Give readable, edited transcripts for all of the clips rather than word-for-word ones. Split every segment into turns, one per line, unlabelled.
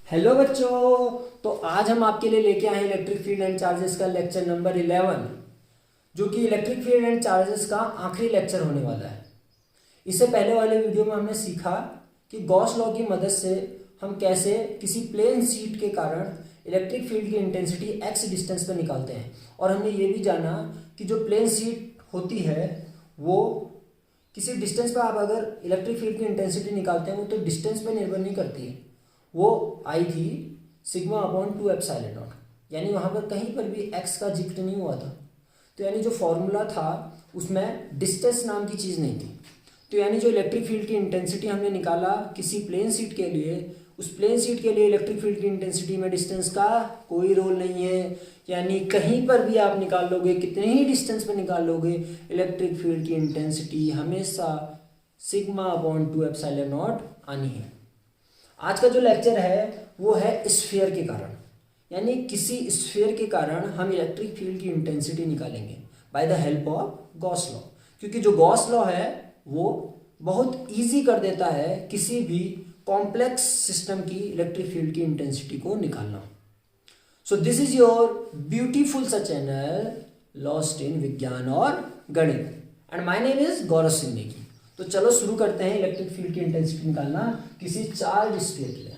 Hello बच्चों। तो आज हम आपके लिए लेके आए हैं इलेक्ट्रिक फील्ड एंड चार्जेस का लेक्चर नंबर 11, जो कि इलेक्ट्रिक फील्ड एंड चार्जेस का आखिरी लेक्चर होने वाला है। इससे पहले वाले वीडियो में हमने सीखा कि गॉस लॉ की मदद से हम कैसे किसी प्लेन शीट के कारण इलेक्ट्रिक फील्ड की इंटेंसिटी एक्स डिस्टेंस पर निकालते हैं, और हमने ये भी जाना कि जो प्लेन शीट होती है वो किसी डिस्टेंस पर आप अगर इलेक्ट्रिक फील्ड की इंटेंसिटी निकालते हैं वो तो डिस्टेंस पे निर्भर नहीं करती है, वो आई थी सिग्मा अपॉन 2 एप्सिलॉन नॉट, यानी वहाँ पर कहीं पर भी एक्स का जिक्र नहीं हुआ था। तो यानी जो फॉर्मूला था उसमें डिस्टेंस नाम की चीज़ नहीं थी। तो यानी जो इलेक्ट्रिक फील्ड की इंटेंसिटी हमने निकाला किसी प्लेन शीट के लिए, उस प्लेन शीट के लिए इलेक्ट्रिक फील्ड की इंटेंसिटी में डिस्टेंस का कोई रोल नहीं है। यानी कहीं पर भी आप निकाल लोगे, कितने ही डिस्टेंस पर निकाल लोगे, इलेक्ट्रिक फील्ड की इंटेंसिटी हमेशा सिग्मा अपॉन 2 एप्सिलॉन नॉट आनी है। आज का जो लेक्चर है वो है स्फीयर के कारण, यानी किसी स्फीयर के कारण हम इलेक्ट्रिक फील्ड की इंटेंसिटी निकालेंगे by the help of Gauss law. क्योंकि जो गॉस लॉ है वो बहुत इजी कर देता है किसी भी कॉम्प्लेक्स सिस्टम की इलेक्ट्रिक फील्ड की इंटेंसिटी को निकालना। So this is your beautiful सा चैनल लॉस्ट इन विज्ञान और गणित, and my name is Gaurav Singh Negi. तो चलो शुरू करते हैं इलेक्ट्रिक फील्ड की इंटेंसिटी निकालना किसी चार्ज स्फीयर के लिए।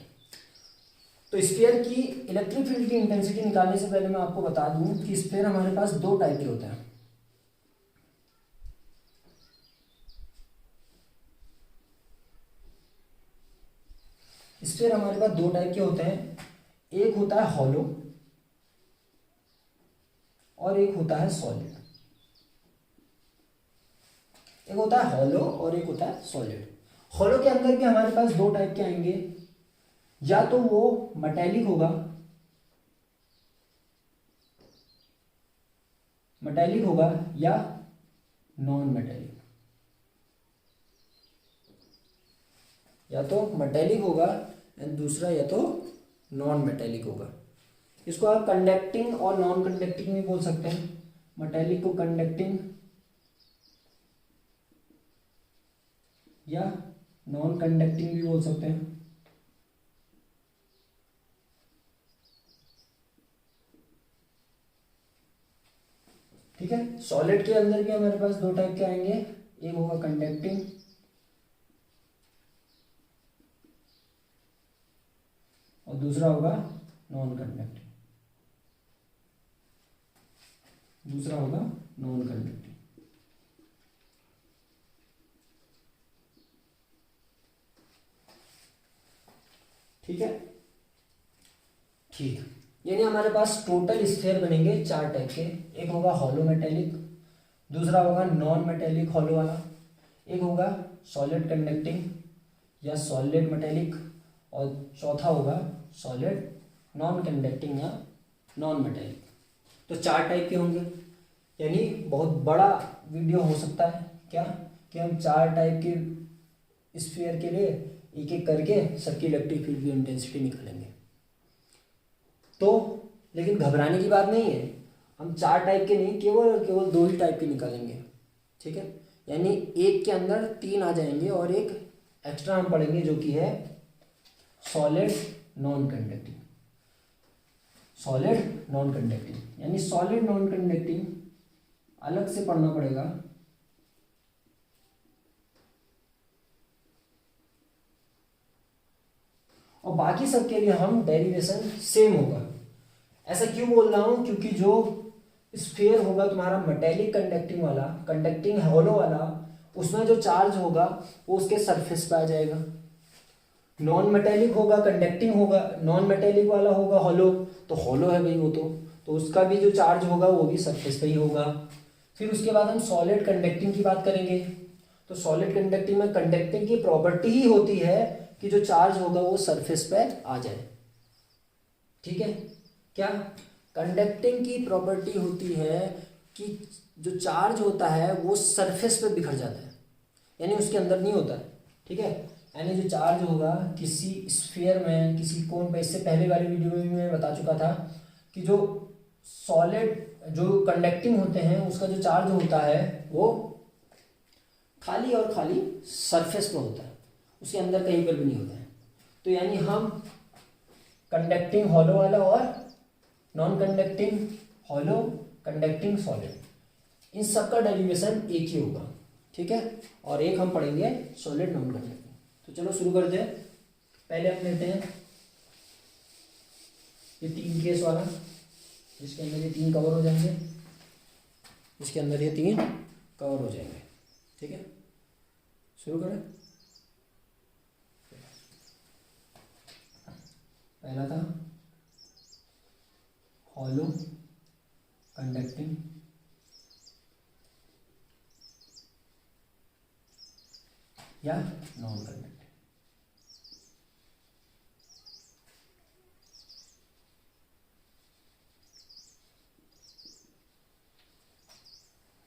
तो स्फीयर की इलेक्ट्रिक फील्ड की इंटेंसिटी निकालने से पहले मैं आपको बता दूं कि स्फीयर हमारे पास दो टाइप के होते हैं। स्फीयर हमारे पास दो टाइप के होते हैं, एक होता है हॉलो और एक होता है सॉलिड। एक होता है हॉलो और एक होता है सॉलिड। हॉलो के अंदर भी हमारे पास दो टाइप के आएंगे, या तो वो मेटेलिक होगा, या नॉन मेटेलिक। या तो मेटेलिक होगा एंड दूसरा या तो नॉन मेटेलिक होगा। इसको आप कंडक्टिंग और नॉन कंडक्टिंग भी बोल सकते हैं। मेटेलिक को कंडक्टिंग या नॉन कंडक्टिंग भी बोल सकते हैं। ठीक है। सॉलिड के अंदर भी हमारे पास दो टाइप के आएंगे, एक होगा कंडक्टिंग और दूसरा होगा नॉन कंडक्टिंग। ठीक है। ठीक, यानी हमारे पास टोटल स्फीयर बनेंगे चार टाइप के। एक होगा हॉलो मेटेलिक, दूसरा होगा नॉन मेटेलिक हॉलो वाला, एक होगा सॉलिड कंडक्टिंग या सॉलिड मेटेलिक, और चौथा होगा सॉलिड नॉन कंडक्टिंग या नॉन मेटेलिक। तो चार टाइप के होंगे, यानी बहुत बड़ा वीडियो हो सकता है क्या कि हम चार टाइप के स्फीयर के लिए एक एक करके सबकी इलेक्ट्रिक फील्ड की इंटेंसिटी निकालेंगे। तो लेकिन घबराने की बात नहीं है, हम चार टाइप के नहीं, केवल और केवल दो ही टाइप के निकालेंगे। ठीक है, यानी एक के अंदर तीन आ जाएंगे और एक एक्स्ट्रा हम पढ़ेंगे जो कि है सॉलिड नॉन कंडक्टिंग। यानी सॉलिड नॉन कंडक्टिंग अलग से पढ़ना पड़ेगा, और बाकी सब के लिए हम डेरिवेशन सेम होगा। ऐसा क्यों बोल रहा हूं, क्योंकि जो स्फीयर होगा तुम्हारा मेटेलिक कंडक्टिंग हॉलो वाला, उसमें जो चार्ज होगा वो उसके सरफेस पे आ जाएगा। नॉन मेटेलिक होगा, कंडक्टिंग होगा, नॉन मेटेलिक वाला होगा हॉलो, तो हॉलो है भाई वो तो उसका भी जो चार्ज होगा वो भी सरफेस पे ही होगा। फिर उसके बाद हम सॉलिड कंडक्टिंग की बात करेंगे। तो सॉलिड कंडक्टिंग में कंडक्टिंग की प्रॉपर्टी ही होती है कि जो चार्ज होगा वो सरफेस पे आ जाए। ठीक है, क्या कंडक्टिंग की प्रॉपर्टी होती है कि जो चार्ज होता है वो सरफेस पे बिखर जाता है, यानी उसके अंदर नहीं होता है। ठीक है, यानी जो चार्ज होगा किसी स्फीयर में, किसी कोन पे, इससे पहले वाले वीडियो में भी मैं बता चुका था कि जो सॉलिड जो कंडक्टिंग होते हैं उसका जो चार्ज होता है वो खाली और खाली सरफेस पे होता है, उसके अंदर कहीं पर भी नहीं होता है। तो यानी हम कंडक्टिंग हॉलो वाला और non conducting hollow, conducting solid, इन सब का डेरिवेशन एक ही होगा, ठीक है। और एक हम पढ़ेंगे सॉलिड नॉन कंडक्टिंग। तो चलो शुरू करते हैं। पहले हम लेते हैं ये 3 केस वाला, जिसके अंदर ये 3 कवर हो जाएंगे, इसके अंदर ये 3 कवर हो जाएंगे, ठीक है। शुरू करें। पहला था हॉलो कंडक्टिंग या नॉन कंडक्टिंग।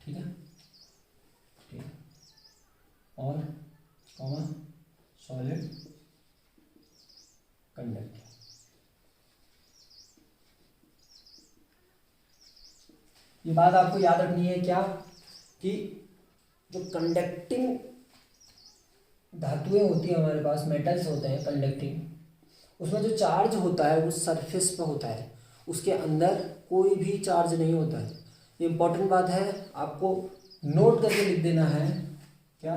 ठीक है, ठीक है। और कॉमा सॉलिड कंडक्टिंग। ये बात आपको याद रखनी है क्या, कि जो कंडक्टिंग धातुएं होती है हमारे पास, मेटल्स होते हैं कंडक्टिंग, उसमें जो चार्ज होता है वो सरफेस पे होता है, उसके अंदर कोई भी चार्ज नहीं होता है। ये इंपॉर्टेंट बात है, आपको नोट करके लिख देना है। क्या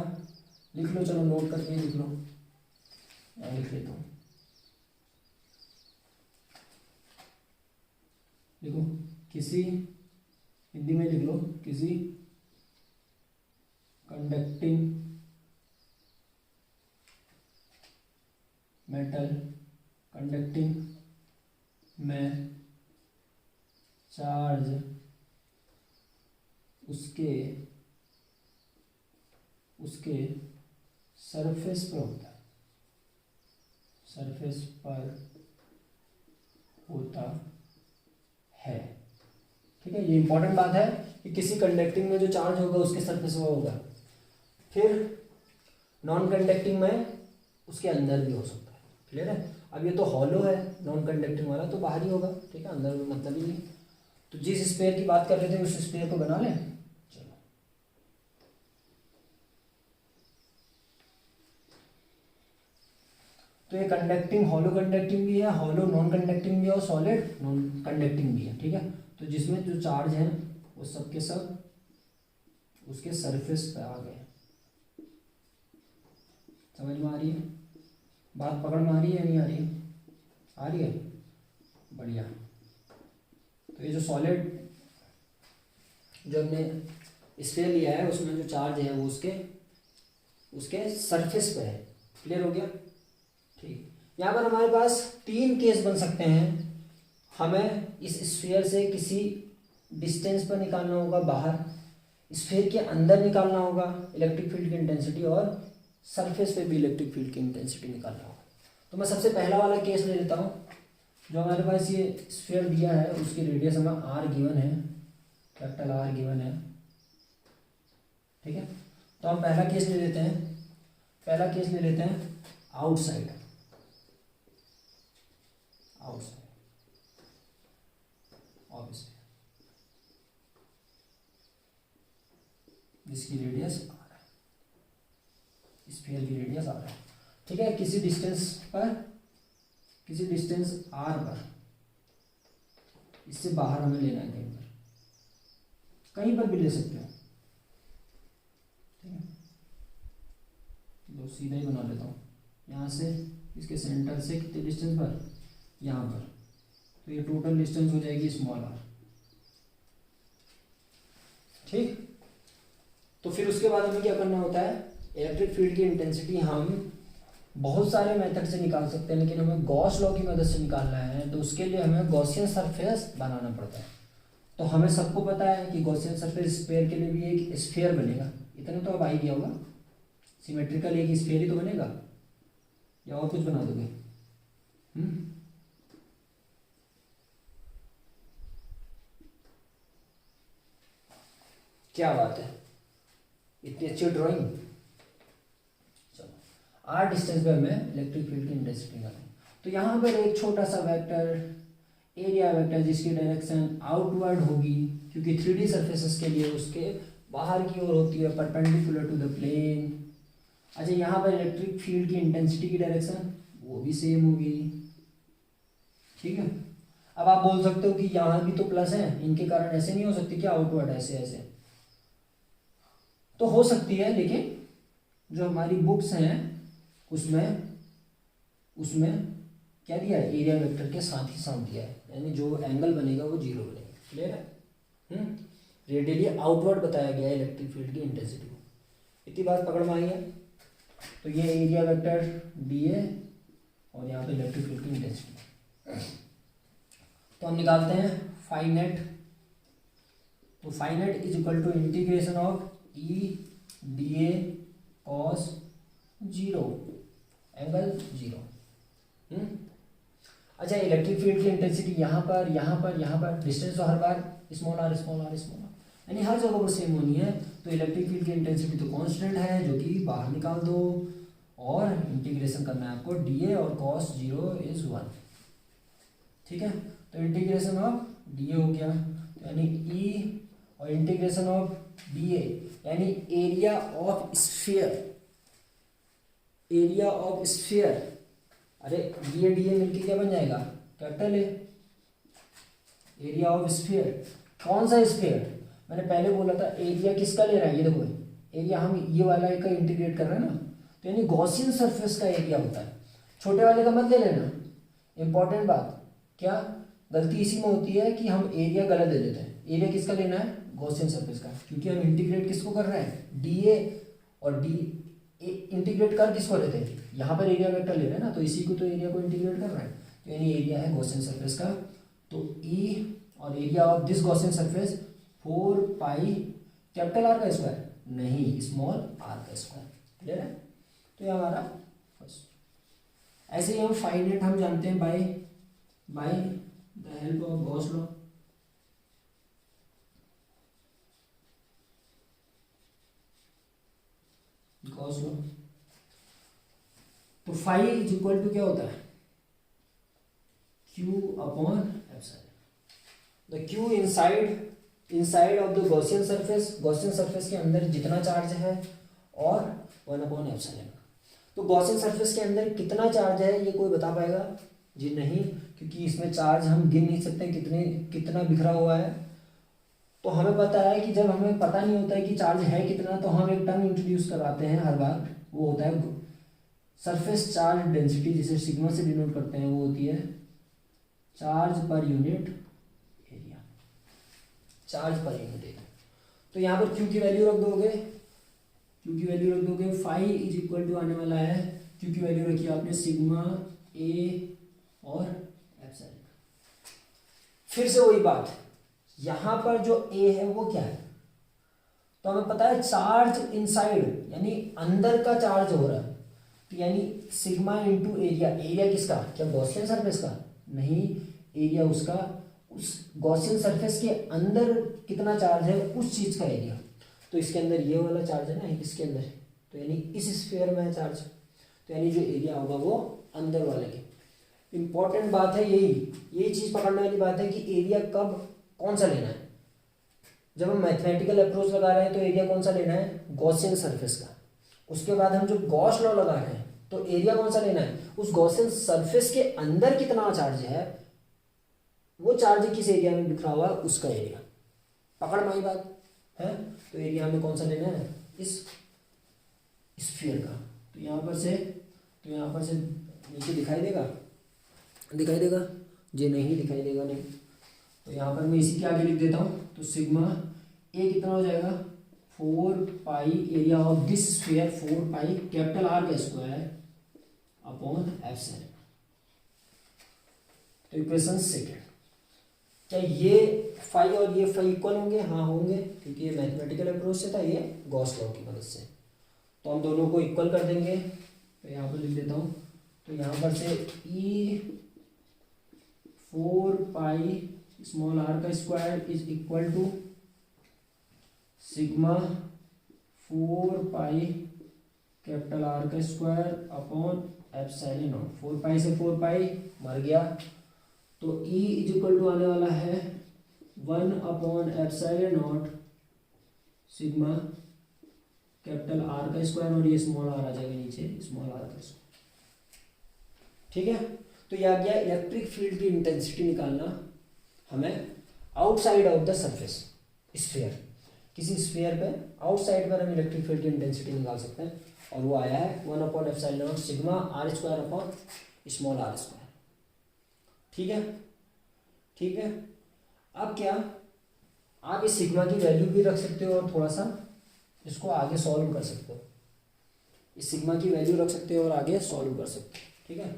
लिख लो, चलो नोट करके लिख लो, मैं लिख लेता हूँ। देखो, किसी, हिंदी में लिख लो, किसी कंडक्टिंग मेटल, कंडक्टिंग में चार्ज उसके सरफेस पर होता है, सरफेस पर होता है, ठीक है। ये इंपॉर्टेंट बात है कि किसी कंडक्टिंग में जो चार्ज होगा उसके सरफेस पर होगा। फिर नॉन कंडक्टिंग में उसके अंदर भी हो सकता है, क्लियर है। अब ये तो हॉलो है नॉन कंडक्टिंग वाला, तो बाहर ही होगा, ठीक है, अंदर में मतलब ही नहीं। तो जिस स्फीयर की बात कर रहे थे उस स्फीयर को बना लें। चलो, तो ये कंडक्टिंग हॉलो कंडक्टिंग भी है, हॉलो नॉन कंडक्टिंग भी है, और सॉलिड नॉन कंडक्टिंग भी है, ठीक है। तो जिसमें जो चार्ज है वो सब के सब उसके सरफेस पे आ गए। समझ में आ रही है बात, पकड़ में आ रही है या नहीं आ रही है? आ रही है, बढ़िया। तो ये जो सॉलिड जो हमने स्फीयर लिया है उसमें जो चार्ज है वो उसके सरफेस पे है, क्लियर हो गया, ठीक। यहाँ पर हमारे पास 3 केस बन सकते हैं। हमें इस स्फीयर से किसी डिस्टेंस पर निकालना होगा बाहर, स्फीयर के अंदर निकालना होगा इलेक्ट्रिक फील्ड की इंटेंसिटी, और सरफेस पे भी इलेक्ट्रिक फील्ड की इंटेंसिटी निकालना होगा। तो मैं सबसे पहला वाला केस ले लेता हूँ। जो हमारे पास ये स्फीयर दिया है उसकी रेडियस हमें r गिवन है, कैपिटल R गिवन है, ठीक है। तो हम पहला केस ले लेते हैं, पहला केस ले लेते हैं आउटसाइड, आउटसाइड ऑब्वियसली, जिसकी रेडियस r है, स्फीयर की रेडियस r है, ठीक है। किसी डिस्टेंस पर, किसी डिस्टेंस r पर, इससे बाहर हमें लेना है, कहीं पर भी ले सकते हो, ठीक है। लो सीधा ही बना लेता हूँ, यहाँ से इसके सेंटर से कितने डिस्टेंस पर, यहाँ पर, तो ये टोटल डिस्टेंस हो जाएगी स्मॉल r, ठीक। तो फिर उसके बाद हमें क्या करना होता है, इलेक्ट्रिक फील्ड की इंटेंसिटी हम बहुत सारे मेथड से निकाल सकते हैं, लेकिन हमें गॉस लॉ की मदद से निकालना है, तो उसके लिए हमें गॉसियन सरफेस बनाना पड़ता है। तो हमें सबको पता है कि गॉसियन सरफेस स्फीयर के लिए भी एक स्फीयर बनेगा, इतना तो अब आ ही गया होगा, सिमेट्रिकल एक स्फीयर ही तो बनेगा, या और कुछ बना दोगे? क्या बात है, इतनी अच्छी ड्राइंग। चलो, r डिस्टेंस पे हमें इलेक्ट्रिक फील्ड की इंटेंसिटी निकालनी। तो यहाँ पर एक छोटा सा वेक्टर, एरिया वेक्टर, जिसकी डायरेक्शन आउटवर्ड होगी, क्योंकि 3D सरफेसेस के लिए उसके बाहर की ओर होती है, परपेंडिकुलर टू द प्लेन। अच्छा, यहाँ पर इलेक्ट्रिक फील्ड की इंटेंसिटी की डायरेक्शन वो भी सेम होगी, ठीक है। अब आप बोल सकते हो कि यहाँ भी तो प्लस है, इनके कारण ऐसे नहीं हो सकती क्या आउटवर्ड, ऐसे ऐसे तो हो सकती है, लेकिन जो हमारी बुक्स हैं उसमें उसमें क्या दिया है, एरिया वेक्टर के साथ ही साथ दिया है, यानी जो एंगल बनेगा वो जीरो बनेगा। क्लियर है। रेडियली आउटवर्ड बताया गया है इलेक्ट्रिक फील्ड की इंटेंसिटी को। इतनी बात पकड़ में आई है। तो ये एरिया वेक्टर डी ए और यहाँ पे इलेक्ट्रिक फील्ड की इंटेंसिटी। तो हम निकालते हैं फाई नेट। तो phi net is equal to integration of E D A cos zero angle zero. अच्छा, इलेक्ट्रिक फील्ड की इंटेंसिटी यहाँ पर यहाँ पर यहाँ पर डिस्टेंस तो हर बार small R small R small R, यानी हर जगह पर सेम होनी है। तो इलेक्ट्रिक फील्ड की इंटेंसिटी तो कांस्टेंट है, जो कि बाहर निकाल दो और इंटीग्रेशन करना है आपको डी ए और कॉस जीरो इज 1। ठीक है। तो इंटीग्रेशन ऑफ डी ए हो गया, तो यानी ई और इंटीग्रेशन ऑफ डी ए यानी area of sphere, area of sphere. अरे डी ए मिलके क्या बन जाएगा, capital A, area of sphere. कौन सा स्फीयर, मैंने पहले बोला था एरिया किसका ले रहा है, ये देखो एरिया हम ये वाला एक का इंटीग्रेट कर रहे हैं ना, तो यानी गॉसियन सरफेस का एरिया होता है, छोटे वाले का मत ले लेना। इंपॉर्टेंट बात क्या, गलती इसी में होती है कि हम एरिया गलत दे देते हैं। एरिया किसका लेना है, गॉसियन सरफेस का, क्योंकि हम इंटीग्रेट किसको कर रहे हैं, डी ए और डी इंटीग्रेट कर किसको लेते हैं, यहाँ पर एरिया वेक्टर ले रहे हैं ना, तो इसी को तो एरिया को इंटीग्रेट कर रहे हैं, तो यानी एरिया है गॉसियन सरफेस का। तो ई और area of this Gaussian surface 4 pi capital R का स्क्वायर, नहीं स्मॉल आर का स्क्वायर। क्लियर है। तो ये हमारा फर्स्ट। ऐसे ही हम फाई नेट हम जानते हैं bye the help of Gauss law. Gauss law तो फाई इज इक्वल टू क्या होता है, Q upon epsilon. The Q inside of the Gaussian surface, Gaussian surface के अंदर जितना चार्ज है और 1 अपॉन एप्सिलॉन। तो गॉसियन सरफेस के अंदर कितना चार्ज है ये कोई बता पाएगा जी, नहीं, क्योंकि इसमें चार्ज हम गिन नहीं सकते कितना बिखरा हुआ है। तो हमें पता है कि जब हमें पता नहीं होता है कि चार्ज है कितना, तो हम एक टर्म इंट्रोड्यूस कराते हैं हर बार, वो होता है सरफेस चार्ज डेंसिटी, जिसे सिग्मा से डिनोट करते हैं, वो होती है चार्ज पर यूनिट एरिया, चार्ज पर यूनिट एरिया। तो यहाँ पर Q की वैल्यू रख दोगे, Q की वैल्यू रख दोगे, फाई इज इक्वल टू आने वाला है, Q की वैल्यू रखी आपने सिग्मा ए और एप्सिलॉन। फिर से वही बात, यहाँ पर जो A है वो क्या है, तो हमें पता है चार्ज इनसाइड यानी अंदर का चार्ज हो रहा है, तो यानी सिग्मा इंटू एरिया। एरिया किसका, क्या गॉसियन सरफेस का, नहीं, एरिया उसका उस गॉसियन सरफेस के अंदर कितना चार्ज है उस चीज का एरिया। तो इसके अंदर ये वाला चार्ज है ना, इसके अंदर, तो यानी इस स्फीयर में है चार्ज, तो यानी जो एरिया होगा वो अंदर वाले के। इंपॉर्टेंट बात है यही चीज पकड़ने वाली बात है कि एरिया कब कौन सा लेना है। जब हम मैथमेटिकल अप्रोच लगा रहे हैं तो एरिया कौन सा लेना है, गॉसियन सरफेस का। उसके बाद हम जो गॉस लॉ लगा रहे हैं तो एरिया कौन सा लेना है, उस गॉसियन सरफेस के अंदर कितना चार्ज है, वो चार्ज किस एरिया में बिखरा हुआ है उसका एरिया। पकड़ में आई बात है। तो एरिया हमें कौन सा लेना है, इस स्फीयर का। तो यहाँ पर से नीचे दिखाई देगा जी, नहीं दिखाई देगा, नहीं। तो यहाँ पर मैं इसी के आगे लिख देता हूँ, तो सिग्मा ए कितना हो जाएगा, 4 pi area of this sphere, 4 pi capital R का स्क्वायर अपॉन एप्सिलॉन। तो इक्वेशन सेकेंड, क्या ये फाई और ये फाई इक्वल होंगे, हाँ होंगे, क्योंकि ये मैथमेटिकल अप्रोच से था, ये गॉस लॉ की मदद से। तो हम दोनों को इक्वल कर देंगे, तो यहाँ पर लिख देता हूँ, तो यहाँ पर से ई 4 पाई स्मॉल आर का square is equal to sigma 4 pi capital R का square upon epsilon naught. 4 pi से 4 पाई मर गया, तो E इज इक्वल टू आने वाला है 1 upon epsilon not sigma capital R का स्क्वायर, और ये स्मॉल आर आ जाएगा नीचे, स्मॉल आर का स्क्वायर। ठीक है। तो यह आ गया इलेक्ट्रिक फील्ड की इंटेंसिटी निकालना हमें outside of the surface sphere, किसी स्फीयर पे आउटसाइड पर हम इलेक्ट्रिक फील्ड की इंटेंसिटी निकाल सकते हैं, और वो आया है 1/ε0 sigma r square upon small r square. ठीक है, ठीक है। अब क्या आप इस सिग्मा की वैल्यू भी रख सकते हो और थोड़ा सा इसको आगे सॉल्व कर सकते हो, इस सिग्मा की वैल्यू रख सकते हो और आगे सॉल्व कर सकते हो। ठीक है,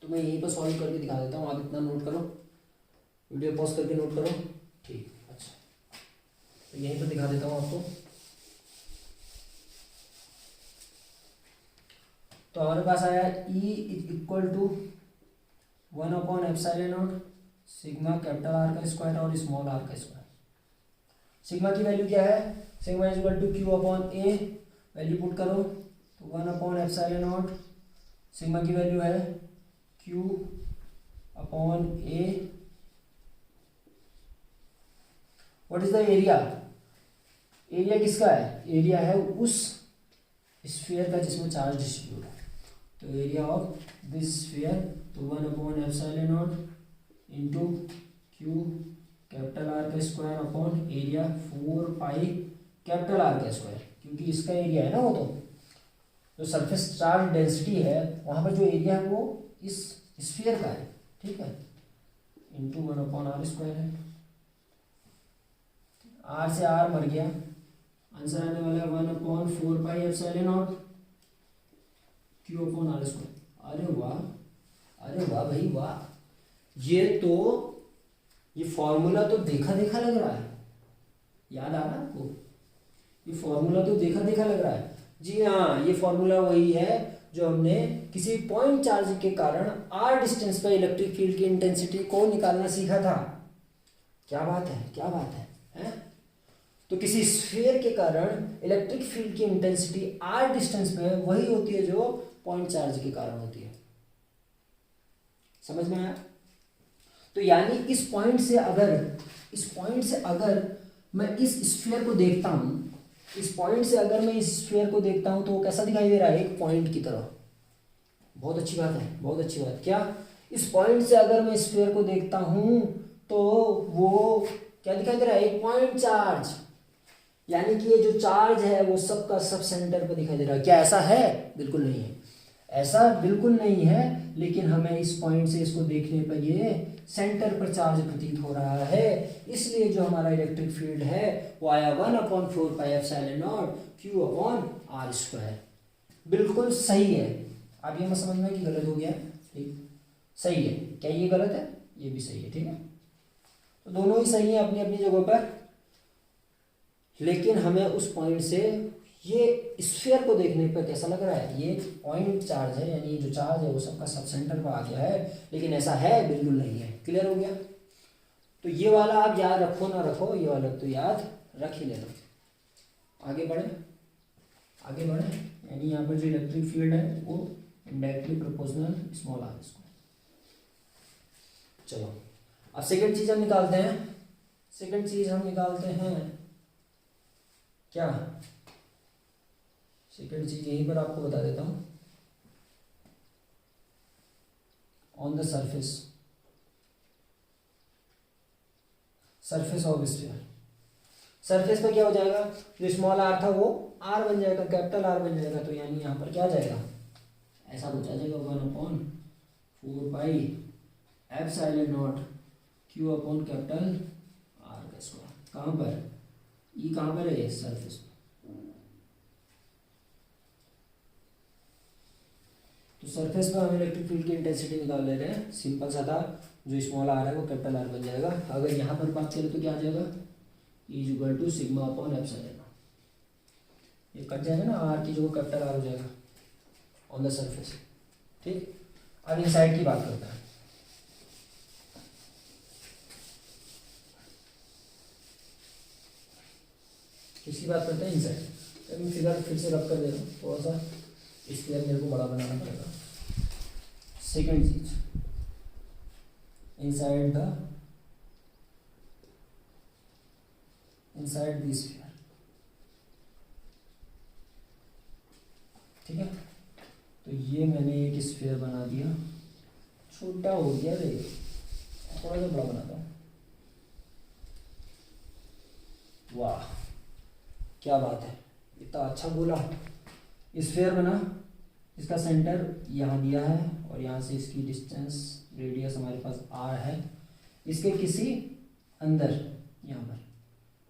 तो मैं यहीं पर सॉल्व करके दिखा देता हूँ, आप इतना नोट करो, वीडियो पॉज करके नोट करो। ठीक, अच्छा, तो यहीं पर दिखा देता हूँ आपको। तो हमारे पास आया E equal to 1/ε0 sigma capital R का स्क्वायर और स्मॉल आर का स्क्वायर। सिग्मा की वैल्यू क्या है, sigma is equal to Q upon A, value put करो तो 1/ε0 सिग्मा की वैल्यू है Q upon A. What is the area, area किसका है, एरिया है उस स्फीयर का जिसमें चार्ज डिस्ट्रीब्यूट है, तो एरिया ऑफ दिस स्फीयर, तो 1/ε0 इंटू क्यू कैपिटल आर का square upon area 4 pi capital R का स्क्वायर, क्योंकि इसका एरिया है ना, वो तो जो सरफेस चार्ज डेंसिटी है वहाँ पर जो एरिया है वो इस स्फीयर का है। ठीक है, इंटू 1/r स्क्वायर है, आर से आर मर गया, आंसर आने वाला है 1/4 पाई ε0 क्यू अपॉन आर स्क्वायर। अरे वाह, अरे वाह भाई वाह, ये फॉर्मूला तो देखा देखा लग रहा है, याद आ रहा है आपको, ये फॉर्मूला तो देखा देखा लग रहा है। जी हाँ, ये फॉर्मूला वही है जो हमने किसी पॉइंट चार्ज के कारण r डिस्टेंस पर इलेक्ट्रिक फील्ड की इंटेंसिटी को निकालना सीखा था। क्या बात है, क्या बात है? तो किसी स्फीयर के कारण इलेक्ट्रिक फील्ड की इंटेंसिटी r डिस्टेंस पे वही होती है जो पॉइंट चार्ज के कारण होती है। समझ में आया? तो यानी इस पॉइंट से अगर मैं इस स्फीयर को देखता हूं, इस पॉइंट से अगर मैं इस स्फीयर को देखता हूं तो कैसा दिखाई दे रहा है, एक पॉइंट की तरह। बहुत अच्छी बात है, बहुत अच्छी बात। क्या इस पॉइंट से अगर मैं स्फीयर को देखता हूं तो वो क्या दिखाई दे रहा है, एक पॉइंट चार्ज, यानी कि ये जो चार्ज है वो सबका सब सेंटर पर दिखाई दे रहा है। क्या ऐसा है? बिल्कुल नहीं है, ऐसा बिल्कुल नहीं है, लेकिन हमें इस पॉइंट से इसको देखने पर ये सेंटर पर चार्ज प्रतीत हो रहा है, इसलिए जो हमारा इलेक्ट्रिक फील्ड है वो आया 1/4 पाई ε0 क्यू अपॉन आर स्क्वायर। बिल्कुल सही है। आप ये मत समझना कि गलत हो गया, ठीक, सही है। क्या ये गलत है? ये भी सही है। ठीक है, तो दोनों ही सही है अपनी अपनी जगह पर, लेकिन हमें उस पॉइंट से ये स्फीयर को देखने पर कैसा लग रहा है, ये पॉइंट चार्ज है, यानी जो चार्ज है वो सबका सब सेंटर पर आ गया है, लेकिन ऐसा है बिल्कुल नहीं है। क्लियर हो गया? तो ये वाला आप याद रखो ना रखो, ये वाला तो याद रख ही लेना। आगे बढ़े, आगे बढ़े, यानी यहाँ पर जो इलेक्ट्रिक फील्ड है वो indirectly proportional small R square. चलो अब सेकंड चीज हम निकालते हैं। सेकंड चीज हम निकालते हैं क्या, सेकंड चीज यहीं पर आपको बता देता हूं। On the surface of sphere, surface पर क्या हो जाएगा, जो स्मॉल आर था वो आर बन जाएगा, कैपिटल आर बन जाएगा, तो यानी यहाँ पर क्या आ जाएगा, ऐसा कुछ आ जाएगा 1/4 पाई ε0 क्यू अपॉन कैपिटल आर का स्क्वायर। कहाँ पर, ई कहाँ पर है, सरफेस पर। तो सरफेस पर हम इलेक्ट्रिक फील्ड की इंटेंसिटी निकाल ले रहे हैं, सिंपल सा था, जो स्मॉल आर है वो कैपिटल आर बन जाएगा। अगर यहाँ पर बात करें तो क्या आ जाएगा, E equal to sigma upon epsilon, ये कट जाएगा ना, आर की जगह कैपिटल आर हो जाएगा ऑन द सरफेस। ठीक, अब इनसाइड की बात करते हैं। किसकी बात करते हैं, इनसाइड। मैं फिगर फिर से रब कर दे रहा हूँ, थोड़ा सा स्क्वायर मेरे को बड़ा बनाना पड़ेगा। सेकंड चीज, इनसाइड द स्फीयर। ठीक है, तो ये मैंने एक स्फीयर बना दिया। छोटा हो गया रे, थोड़ा सा बड़ा बनाता हूँ। वाह क्या बात है, इतना अच्छा बोला। स्फीयर बना, इसका सेंटर यहाँ दिया है और यहाँ से इसकी डिस्टेंस रेडियस हमारे पास r है। इसके किसी अंदर यहाँ पर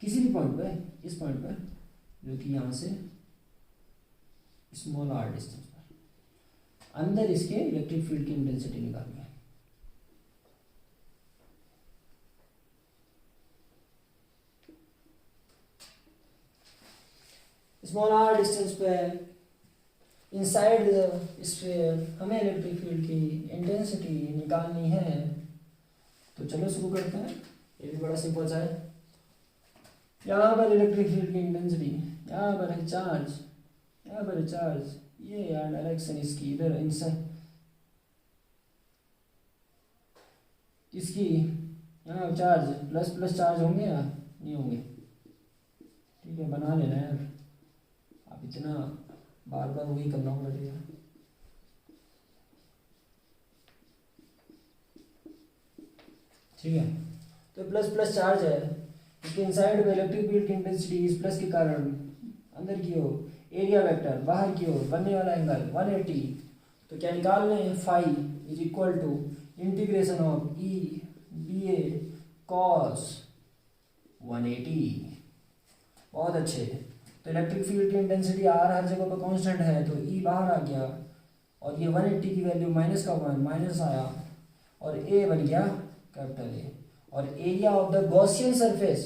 किसी भी पॉइंट पर, इस पॉइंट पर जो कि यहाँ से स्मॉल r डिस्टेंस पर अंदर इसके इलेक्ट्रिक फील्ड की इंटेंसिटी निकालनी है। स्मॉल r डिस्टेंस पे इनसाइड द स्फीयर हमें इलेक्ट्रिक फील्ड की इंटेंसिटी निकालनी है। तो चलो शुरू करते हैं, ये भी बड़ा सिंपल सा है। यहाँ पर इलेक्ट्रिक फील्ड की इंटेंसिटी, यहाँ पर है चार्ज, यहाँ पर है चार्ज, ये यार डायरेक्शन इसकी इधर इनसाइड इसकी, यहाँ चार्ज प्लस प्लस चार्ज होंगे या नहीं होंगे? ठीक है बना लेना यार, आप इतना बार बार वही करना पड़ेगा। ठीक है तो प्लस प्लस चार्ज है, इसके इनसाइड में इलेक्ट्रिक फील्ड की इंटेंसिटी इस प्लस के कारण अंदर की ओर एरिया वेक्टर बाहर की ओर बनने वाला एंगल 180। तो क्या निकाल रहे हैं, phi is equal to integration of E B A cos 180। बहुत अच्छे। तो इलेक्ट्रिक फील्ड की इंटेंसिटी आर हर जगह पर कांस्टेंट है, तो ई बाहर आ गया और ये 180 की वैल्यू माइनस का 1 माइनस आया और ए बन गया कैपिटल ए। और area of the Gaussian surface,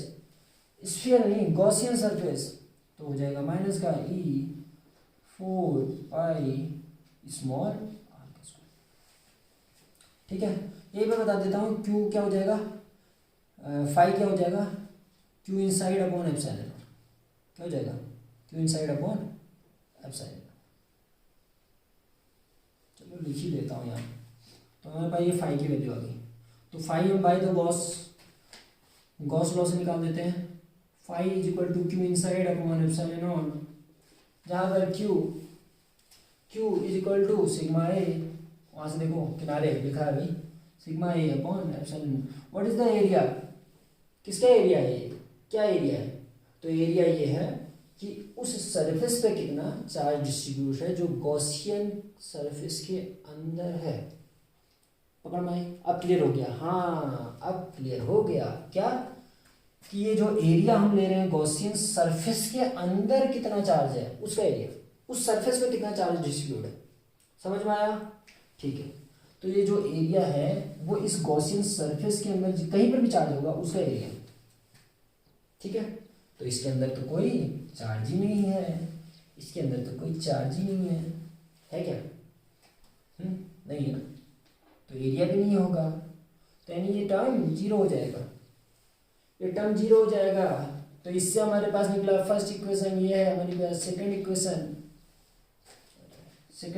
sphere नहीं गॉसियन सरफेस, तो हो जाएगा माइनस का ई 4 पाई स्मॉल आर का स्क्वायर। ठीक है ये मैं बता देता हूँ क्यू क्या हो जाएगा, फाई क्या हो जाएगा, क्यू इनसाइड अपॉन एप्सिलॉन। क्या हो जाएगा, क्यू इनसाइड अपॉन एप्सिलॉन। चलो लिख ही देता हूँ यहाँ, तो हमारे पास ये फाई की वैल्यू आ गई। तो फाई हम बाई द गॉस लॉ से निकाल देते हैं। Phi is equal to Q inside upon epsilon not, जहाँ पर Q is equal to sigma A, वहाँ से देखो किनारे लिखा है भाई, sigma A upon epsilon. What is the area, किसका एरिया है ये, क्या एरिया है? तो एरिया ये है कि उस सरफेस पे कितना चार्ज डिस्ट्रीब्यूट है जो गॉसियन सरफेस के अंदर है। पकड़ में अब क्लियर हो गया? हाँ अब क्लियर हो गया। क्या कि ये जो एरिया हम ले रहे हैं गॉसियन सरफेस के अंदर कितना चार्ज है, उसका एरिया, उस सरफेस पे कितना चार्ज डिस्ट्रीब्यूट है। समझ में आया? ठीक है तो ये जो एरिया है वो इस गॉसियन सरफेस के अंदर कहीं पर भी चार्ज होगा उसका एरिया। ठीक है तो इसके अंदर तो कोई चार्ज ही नहीं है, इसके अंदर तो कोई चार्ज ही नहीं है क्या? नहीं है ना, तो एरिया भी नहीं होगा, तो यानी ये टर्म जीरो हो जाएगा। ये टर्म जीरो हो जाएगा तो इससे हमारे पास निकला फर्स्ट इक्वेशन, ये है हमारे पास second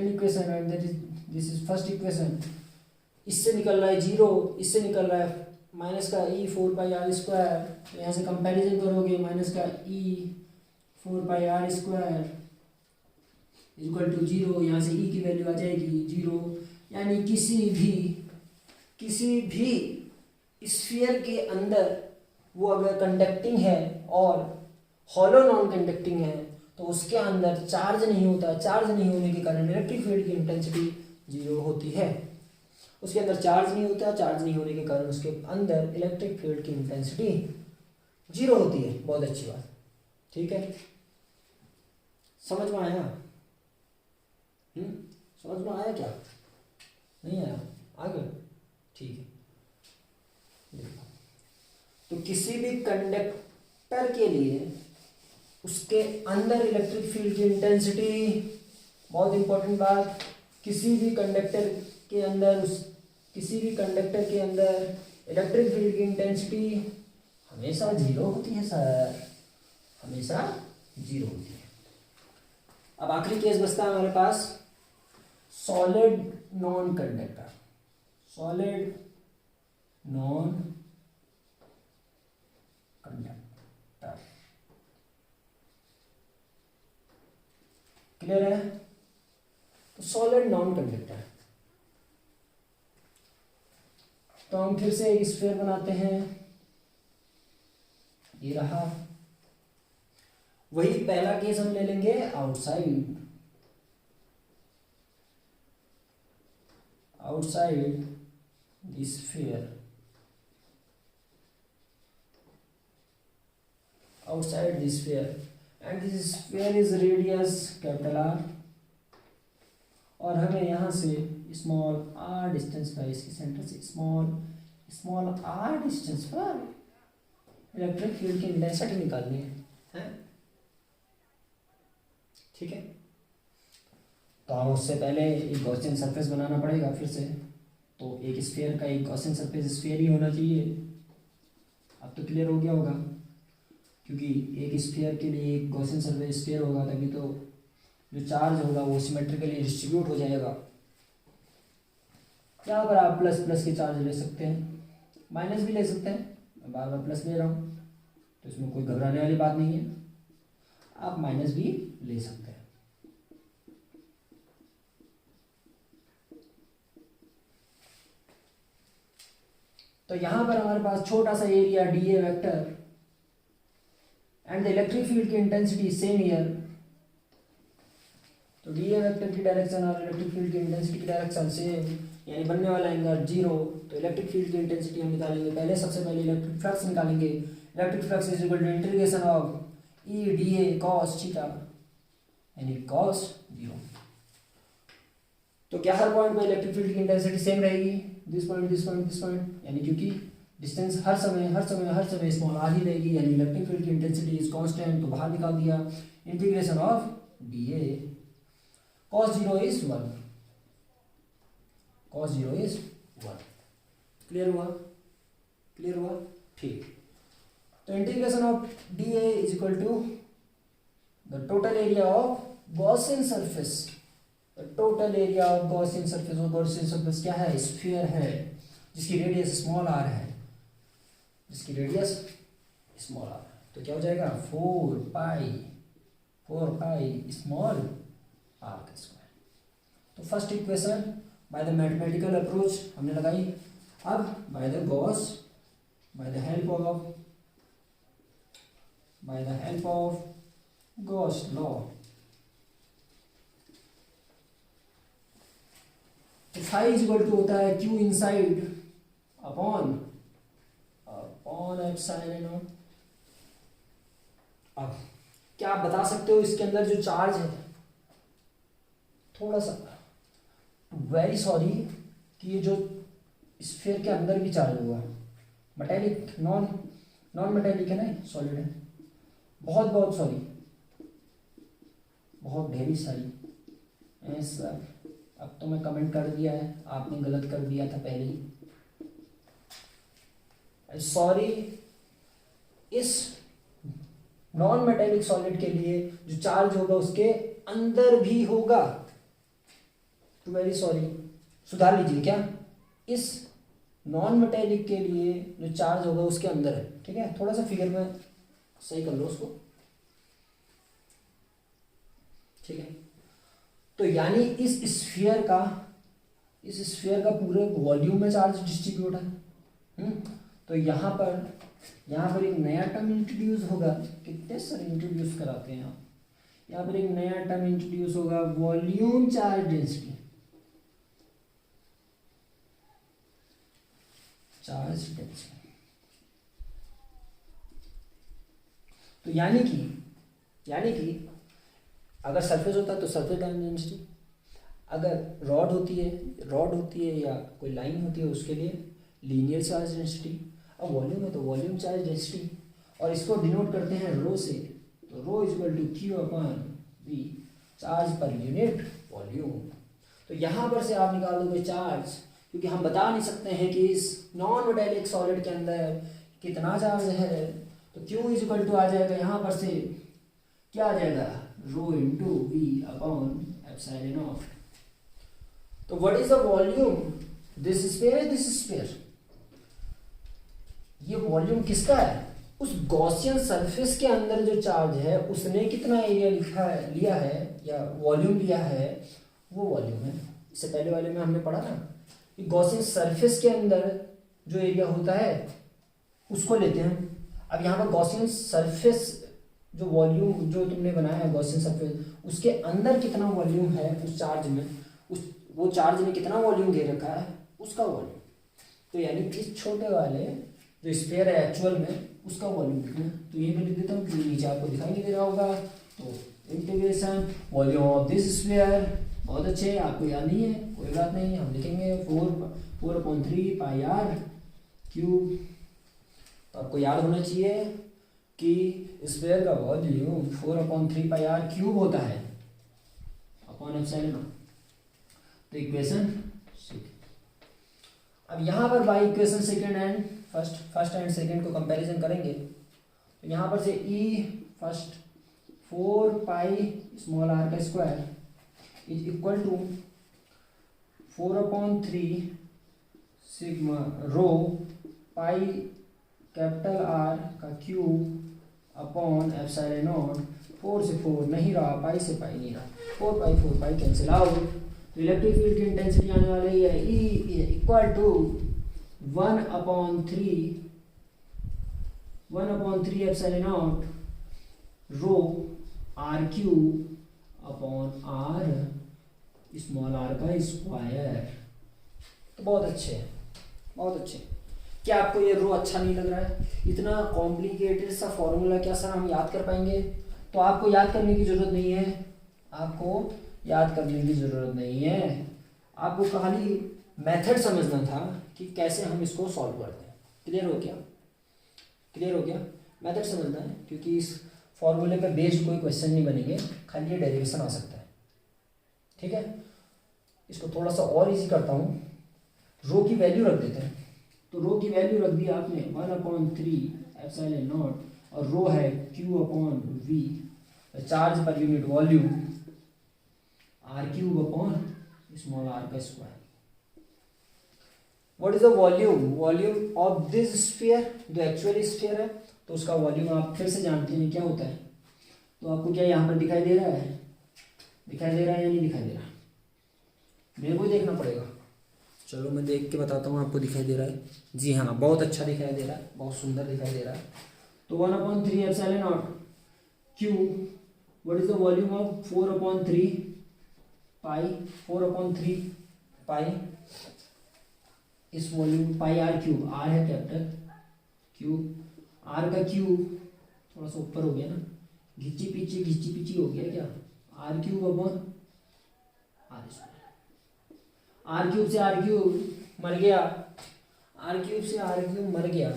equation and that is this is first equation. इससे निकल रहा है जीरो, इससे निकल रहा है माइनस का ई 4 पाई आर स्क्वायर। तो यहाँ से कंपैरिजन करोगे, माइनस का E 4 pi R square equal to zero, यहाँ से ई की वैल्यू आ जाएगी जीरो। यानी किसी भी स्फीयर के अंदर वो अगर कंडक्टिंग है और हॉलो नॉन कंडक्टिंग है तो उसके अंदर चार्ज नहीं होता, चार्ज नहीं होने के कारण इलेक्ट्रिक फील्ड की इंटेंसिटी जीरो होती है। उसके अंदर चार्ज नहीं होता, चार्ज नहीं होने के कारण उसके अंदर इलेक्ट्रिक फील्ड की इंटेंसिटी जीरो होती है। बहुत अच्छी बात। ठीक है समझ में आया? समझ में आया क्या? नहीं आया? आगे ठीक है। तो किसी भी कंडक्टर के लिए उसके अंदर इलेक्ट्रिक फील्ड की इंटेंसिटी, बहुत इंपॉर्टेंट बात, किसी भी कंडक्टर के अंदर इलेक्ट्रिक फील्ड की इंटेंसिटी हमेशा जीरो होती है सर, हमेशा जीरो होती है। अब आखिरी केस बचता है हमारे पास सॉलिड नॉन कंडक्टर। क्लियर है? तो सॉलिड नॉन कंडक्टर तो हम फिर से एक स्फीयर बनाते हैं, ये रहा। वही पहला केस हम ले लेंगे outside the sphere, outside this sphere, and this sphere is radius capital R, और हमें यहाँ से स्मॉल r डिस्टेंस पर, इसके सेंटर से स्मॉल r डिस्टेंस पर इलेक्ट्रिक फील्ड की इंटेंसिटी निकालनी है, ठीक है। तो हम उससे पहले एक गॉसियन सरफेस बनाना पड़ेगा फिर से। तो एक स्फीयर का एक गॉसियन सरफेस स्फीयर ही होना चाहिए। अब तो क्लियर हो गया होगा, क्योंकि एक स्फीयर के लिए एक गॉसियन सरफेस स्फीयर होगा, तभी तो जो चार्ज होगा वो सिमेट्रिकली डिस्ट्रीब्यूट हो जाएगा। यहाँ पर आप प्लस प्लस के चार्ज ले सकते हैं, माइनस भी ले सकते हैं। मैं बार बार प्लस ले रहा हूँ तो इसमें कोई घबराने वाली बात नहीं है, आप माइनस भी ले सकते हैं। तो यहाँ पर हमारे पास छोटा सा area dA vector and the electric field की इंटेंसिटी सेम ईयर। तो dA वेक्टर की डायरेक्शन और इलेक्ट्रिक फील्ड की इंटेंसिटी की डायरेक्शन सेम, यानी बनने वाला एंगल 0। तो इलेक्ट्रिक फील्ड की इंटेंसिटी हम निकालेंगे, पहले सबसे पहले इलेक्ट्रिक फ्लक्स निकालेंगे। Electric flux is equal to integration of E dA cos theta, यानी cos 0। तो क्या हर पॉइंट पर इलेक्ट्रिक फील्ड की इंटेंसिटी सेम रहेगी, दिस पॉइंट, यानी क्योंकि डिस्टेंस हर समय स्मॉल r ही रहेगी, यानी इलेक्ट्रिक फील्ड की इंटेंसिटी इज कांस्टेंट। तो बाहर निकाल दिया, integration of dA cos 0 is 1, cos 0 is 1। Clear हुआ, ठीक। तो integration of dA is equal to the total area of Gaussian surface. Total area of Gaussian surface, और गॉसियन सरफेस क्या है, स्फीयर है जिसकी रेडियस स्मॉल r है, तो क्या हो जाएगा 4 पाई स्मॉल r का स्क्वायर। तो first equation by the mathematical approach हमने लगाई। अब bye the help of Gauss law, तो फाई इज इक्वल टू होता है Q inside upon epsilon not. अब क्या आप बता सकते हो इसके अंदर जो चार्ज है, थोड़ा सा वेरी सॉरी कि ये जो स्फीयर के अंदर भी चार्ज होगा, मेटेलिक नॉन मेटेलिक है ना, सॉलिड है, बहुत सॉरी, बहुत ढेरी सारी ऐसा। अब तो मैं कमेंट कर दिया है, आपने गलत कर दिया था पहले ही, सॉरी। इस नॉन मेटेलिक सॉलिड के लिए जो चार्ज होगा उसके अंदर भी होगा, तो वेरी सॉरी, सुधार लीजिए। क्या इस नॉन मेटेलिक के लिए जो चार्ज होगा उसके अंदर है, ठीक है। थोड़ा सा फिगर में सही कर लो उसको, ठीक है। तो यानी इस स्फीयर का पूरे वॉल्यूम में चार्ज डिस्ट्रीब्यूट है। तो यहाँ पर एक नया टर्म इंट्रोड्यूस होगा, कितने सारे इंट्रोड्यूस कराते हैं आप। यहाँ पर एक नया टर्म इंट्रोड्यूस होगा, वॉल्यूम चार्ज डेंसिटी, तो यानी कि अगर सरफेस होता है तो सरफेस डेंसिटी, अगर रॉड होती है या कोई लाइन होती है उसके लिए लीनियर चार्ज डेंसिटी। अब वॉल्यूम है तो वॉल्यूम चार्ज डेंसिटी, और इसको डिनोट करते हैं रो से। तो rho is equal to Q upon V, charge पर यूनिट वॉल्यूम। तो यहाँ पर से आप निकाल दोगे चार्ज, क्योंकि हम बता नहीं सकते हैं कि इस नॉन मेटेलिक सॉलिड के अंदर कितना चार्ज है। तो Q इज इक्वल टू आ जाएगा यहाँ पर से, क्या आ जाएगा, rho into V upon epsilon not. तो what is the volume, this sphere, ये वॉल्यूम किसका है, उस गॉसियन सरफेस के अंदर जो चार्ज है उसने कितना एरिया लिया है या वॉल्यूम लिया है, वो वॉल्यूम है। इससे पहले वाले में हमने पढ़ा ना कि गॉसियन सरफेस के अंदर जो एरिया होता है उसको लेते हैं। अब यहाँ पर गॉसियन सरफेस जो वॉल्यूम जो तुमने बनाया है गॉसियन सरफेस, उसके अंदर कितना वॉल्यूम है उस चार्ज में, उस वो चार्ज ने कितना वॉल्यूम घेर रखा है उसका वॉल्यूम। तो यानी इस छोटे वाले जो स्फीयर है एक्चुअल में उसका वॉल्यूम लिखना है। तो ये मैं लिख देता हूँ कि नीचे आपको दिखाई नहीं दे रहा होगा। तो integration volume of this sphere, बहुत अच्छे, आपको याद नहीं है कोई बात नहीं, हम लिखेंगे 4/3 पाई आर क्यूब। तो आपको याद होना चाहिए कि स्फीयर का वॉल्यूम 4/3 पाई आर क्यूब होता है अपॉन एप्सिलॉन। तो इक्वेशन, अब यहाँ पर by equation second and first and second को कंपैरिजन करेंगे। तो यहाँ पर से E first 4 pi small are का square is equal to 4/3 sigma rho pi capital R का क्यूब अपॉन एप्सिलॉन नॉट। 4 से 4 नहीं रहा, पाई से पाई नहीं रहा, 4 पाई कैंसिल आउट। तो इलेक्ट्रिक फील्ड की इंटेंसिटी आने वाली है E equal to 1/3 epsilon naught rho R cube upon R small are का स्क्वायर। तो बहुत अच्छे हैं, बहुत अच्छे। क्या आपको ये रो अच्छा नहीं लग रहा है? इतना कॉम्प्लिकेटेड सा फॉर्मूला क्या सर हम याद कर पाएंगे? तो आपको याद करने की जरूरत नहीं है, आपको याद करने की ज़रूरत नहीं है, आपको खाली मेथड समझना था कि कैसे हम इसको सॉल्व करते हैं। क्लियर हो गया? क्लियर हो गया? मेथड समझना है, क्योंकि इस फॉर्मूले पे बेस्ड कोई क्वेश्चन नहीं बनेंगे, खाली ये डेरिवेशन आ सकता है। ठीक है, इसको थोड़ा सा और इजी करता हूँ, रो की वैल्यू रख देते हैं। तो रो की वैल्यू रख दी आपने 1/3 एप्सिलॉन नॉट, और रो है Q अपॉन V, चार्ज पर unit volume R cube upon small are का square. What is the volume of this sphere, जो एक्चुअली स्फीयर है, तो उसका वॉल्यूम आप फिर से जानते हैं क्या होता है। तो आपको क्या यहाँ पर दिखाई दे रहा है? दिखाई दे रहा है या नहीं दिखाई दे रहा? मेरे को ही देखना पड़ेगा। चलो मैं देख के बताता हूँ आपको दिखाई दे रहा है। जी हाँ, बहुत अच्छा दिखाई दे रहा है, बहुत सुंदर दिखाई दे रहा है। तो 1/3 epsilon naught Q, what is the volume of 4/3 pi, 4/3 pi is volume pi R cube, R है कैपिटल, क्यूब, आर का क्यूब थोड़ा सा ऊपर हो गया ना, घिच्ची पीछी हो गया क्या, R cube upon R square. R cube से आर क्यूब मर गया, आर क्यूब से आर क्यूब मर गया।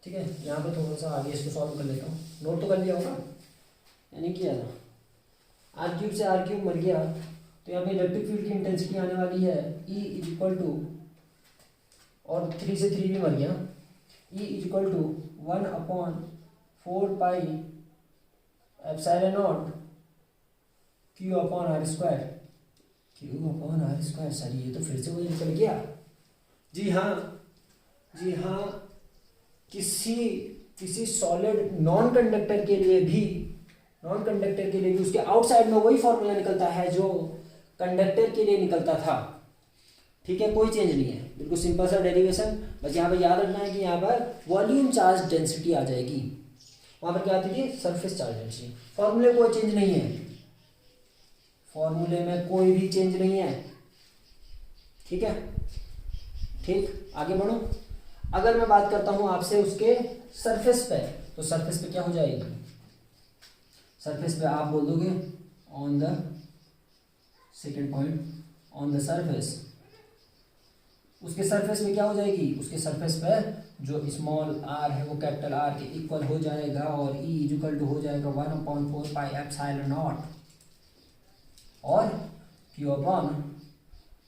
ठीक है, यहाँ पे थोड़ा सा आगे इसको सॉल्व कर लेता हूँ, नोट तो कर लिया होगा या नहीं किया था? आर क्यूब से आर क्यूब मर गया, तो यहाँ पे इलेक्ट्रिक फील्ड की इंटेंसिटी आने वाली है E इज इक्वल टू, और 3 से 3 भी मर गया, E is equal to 1/4 pi epsilon naught Q upon R square, Q upon R square. Sir ये तो फिर से वही निकल गया। जी हाँ, जी हाँ, किसी सॉलिड नॉन कंडक्टर के लिए भी उसके आउटसाइड में वही फॉर्मूला निकलता है जो कंडक्टर के लिए निकलता था। ठीक है, कोई चेंज नहीं है, बिल्कुल सिंपल सा डेरिवेशन। बस यहाँ पर याद रखना है कि यहाँ पर वॉल्यूम चार्ज डेंसिटी आ जाएगी, वहाँ पर क्या आती थी? Surface charge density. फॉर्मूले कोई चेंज नहीं है, फॉर्मूले में कोई भी चेंज नहीं है। ठीक है, ठीक, आगे बढ़ो। अगर मैं बात करता हूँ आपसे उसके सरफेस पे, तो सरफेस पे क्या हो जाएगी? सरफेस पे आप बोल दोगे on the second point, on the surface. उसके सरफेस में क्या हो जाएगी? उसके सरफेस पे जो स्मॉल आर है वो कैपिटल आर के इक्वल हो जाएगा, और E इक्वल टू हो जाएगा 1/4 पाई एप्सिलॉन नॉट और Q अपॉन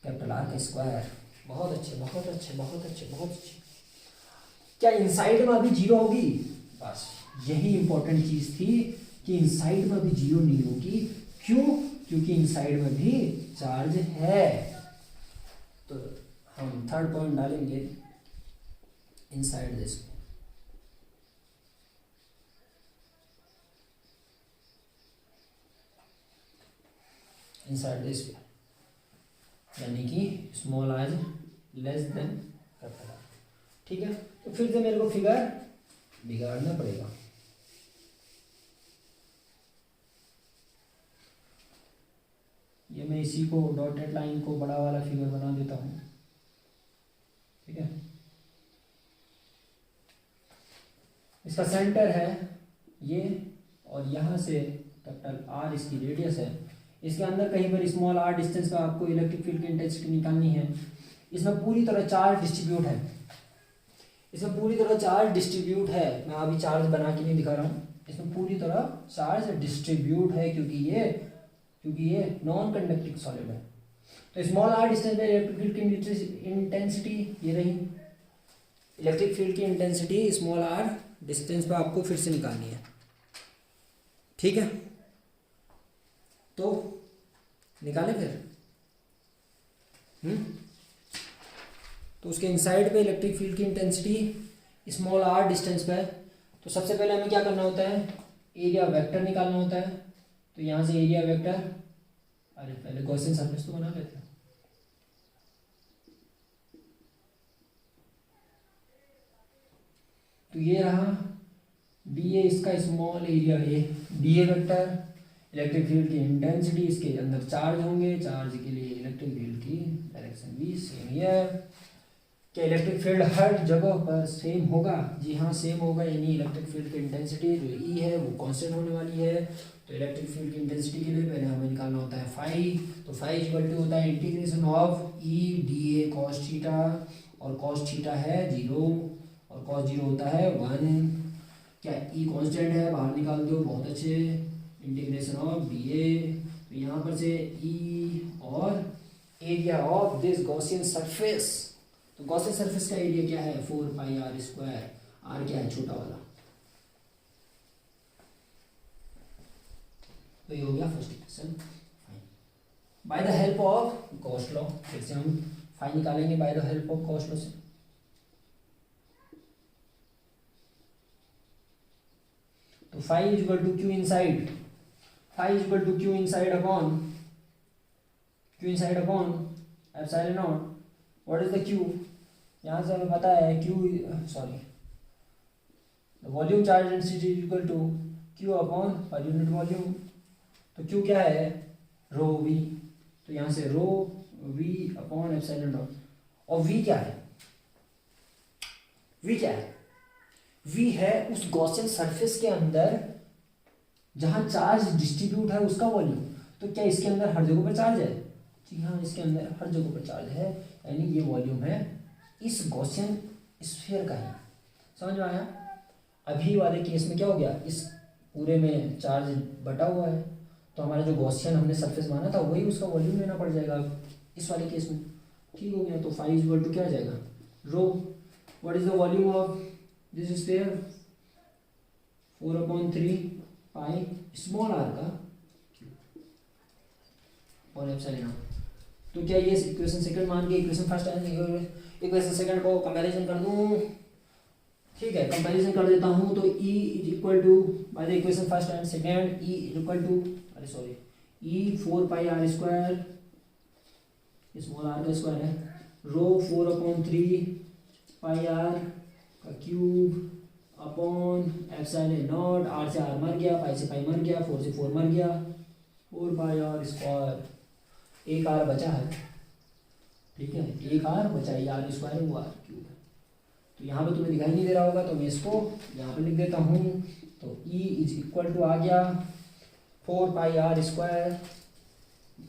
कैपिटल आर का स्क्वायर। बहुत अच्छे, बहुत अच्छे, बहुत अच्छे, बहुत अच्छे। क्या इनसाइड में अभी जीरो होगी? बस यही इंपॉर्टेंट चीज थी कि इनसाइड में अभी जीरो नहीं होगी। क्यों? क्योंकि इनसाइड में भी चार्ज है। तो हम थर्ड पॉइंट डालेंगे इनसाइड दिस, इनसाइड दिस, यानी कि स्मॉल आर लेस देन करता जा रहा है। ठीक है, तो फिर से मेरे को फिगर बिगाड़ना पड़ेगा। ये मैं इसी को डॉटेड लाइन को बड़ा वाला फिगर बना देता हूँ। ठीक है, इसका सेंटर है ये, और यहाँ से कैपिटल आर इसकी रेडियस है। इसके अंदर कहीं पर स्मॉल आर डिस्टेंस पर आपको इलेक्ट्रिक फील्ड की इंटेंसिटी निकालनी है। इसमें पूरी तरह चार्ज डिस्ट्रीब्यूट है, इसमें पूरी तरह चार्ज डिस्ट्रीब्यूट है। मैं अभी चार्ज बना के नहीं दिखा रहा हूँ, इसमें पूरी तरह चार्ज डिस्ट्रीब्यूट है, क्योंकि ये नॉन कंडक्टिंग सॉलिड है। तो स्मॉल आर डिस्टेंस पे इलेक्ट्रिक फील्ड की इंटेंसिटी ये रही। इलेक्ट्रिक फील्ड की इंटेंसिटी स्मॉल आर डिस्टेंस पे आपको फिर से निकालनी है। ठीक है, तो निकालें फिर। तो उसके इनसाइड पे इलेक्ट्रिक फील्ड की इंटेंसिटी स्मॉल आर डिस्टेंस पे है। तो सबसे पहले हमें क्या करना होता है, एरिया वेक्टर निकालना होता है। तो यहाँ से एरिया वेक्टर, अरे पहले गॉसियन सरफेस तो बना लेते हैं। तो ये रहा डी ए, इसका small area A, D A vector, electric field की इंटेंसिटी, इसके अंदर चार्ज होंगे, चार्ज के लिए इलेक्ट्रिक फील्ड की डायरेक्शन भी सेम हियर। क्या इलेक्ट्रिक फील्ड हर जगह पर सेम होगा? जी हाँ, सेम होगा, यानी इलेक्ट्रिक फील्ड की इंटेंसिटी जो ई है वो कांस्टेंट होने वाली है। तो इलेक्ट्रिक फील्ड की इंटेंसिटी के लिए पहले हमें निकालना होता है फाई। तो फाई इक्वल टू होता है integration of E D A cos theta, और कॉस थीटा है 0 और कॉस 0 होता है 1। क्या ई कांस्टेंट है, बाहर निकाल दो, बहुत अच्छे। इंटीग्रेशन ऑफ डी ए, तो यहाँ पर से ई और area of this Gaussian surface. तो गॉसियन सरफेस का एरिया क्या है, 4 पाई आर स्क्वायर। आर क्या है, छोटा वाला। तो ये हो गया first equation. By the help of Gauss law, फिर से हम फाई निकालेंगे by the help of Gauss law से। तो phi is equal to Q inside, phi is equal to Q inside upon epsilon naught. What is the Q? यहाँ से हमें पता है Q, sorry, the volume charge density is equal to Q upon per unit volume. तो Q क्या है, rho V. तो यहाँ से रो वी अपॉन एप्सिलॉन नॉट। और वी क्या है, वी क्या है, वी है उस गॉसियन सरफेस के अंदर जहां चार्ज डिस्ट्रीब्यूट है उसका वॉल्यूम। तो क्या इसके अंदर हर जगह पर चार्ज है? जी हाँ, इसके अंदर हर जगह पर चार्ज है, यानी ये वॉल्यूम है इस गॉसियन स्फीयर का ही। समझ में आया? अभी वाले केस में क्या हो गया, इस पूरे में चार्ज बटा हुआ है, तो हमारा जो गॉसियन हमने सरफेस माना था वही उसका वॉल्यूम लेना पड़ जाएगा इस वाले केस में। ठीक हो गया। तो फाई इज इक्वल टू क्या आ जाएगा, rho. What is the volume of this sphere, 4/3 pi small are का और एप्सिलॉन नॉट। तो क्या ये इक्वेशन सेकंड मान के इक्वेशन फर्स्ट इक्वेशन सेकंड को कंपैरिजन कर दूं? ठीक है, कंपैरिजन कर देता हूं। तो E is equal to by the equation first and second, E is equal to, अरे sorry, E 4 pi R square, small are का स्क्वायर है, रो 4/3 पाई आर का cube upon epsilon not. R से R मर गया, पाई से पाई मर गया, 4 से 4 मर गया, 4 पाई आर स्क्वायर। एक आर बचा है, ठीक है, एक आर बचा है, आर स्क्वायर वो आर क्यूब है। तो यहाँ पे तुम्हें दिखाई नहीं दे रहा होगा, तो मैं इसको यहाँ पे लिख देता हूँ। तो E इज इक्वल टू आ गया 4 पाई आर स्क्वायर,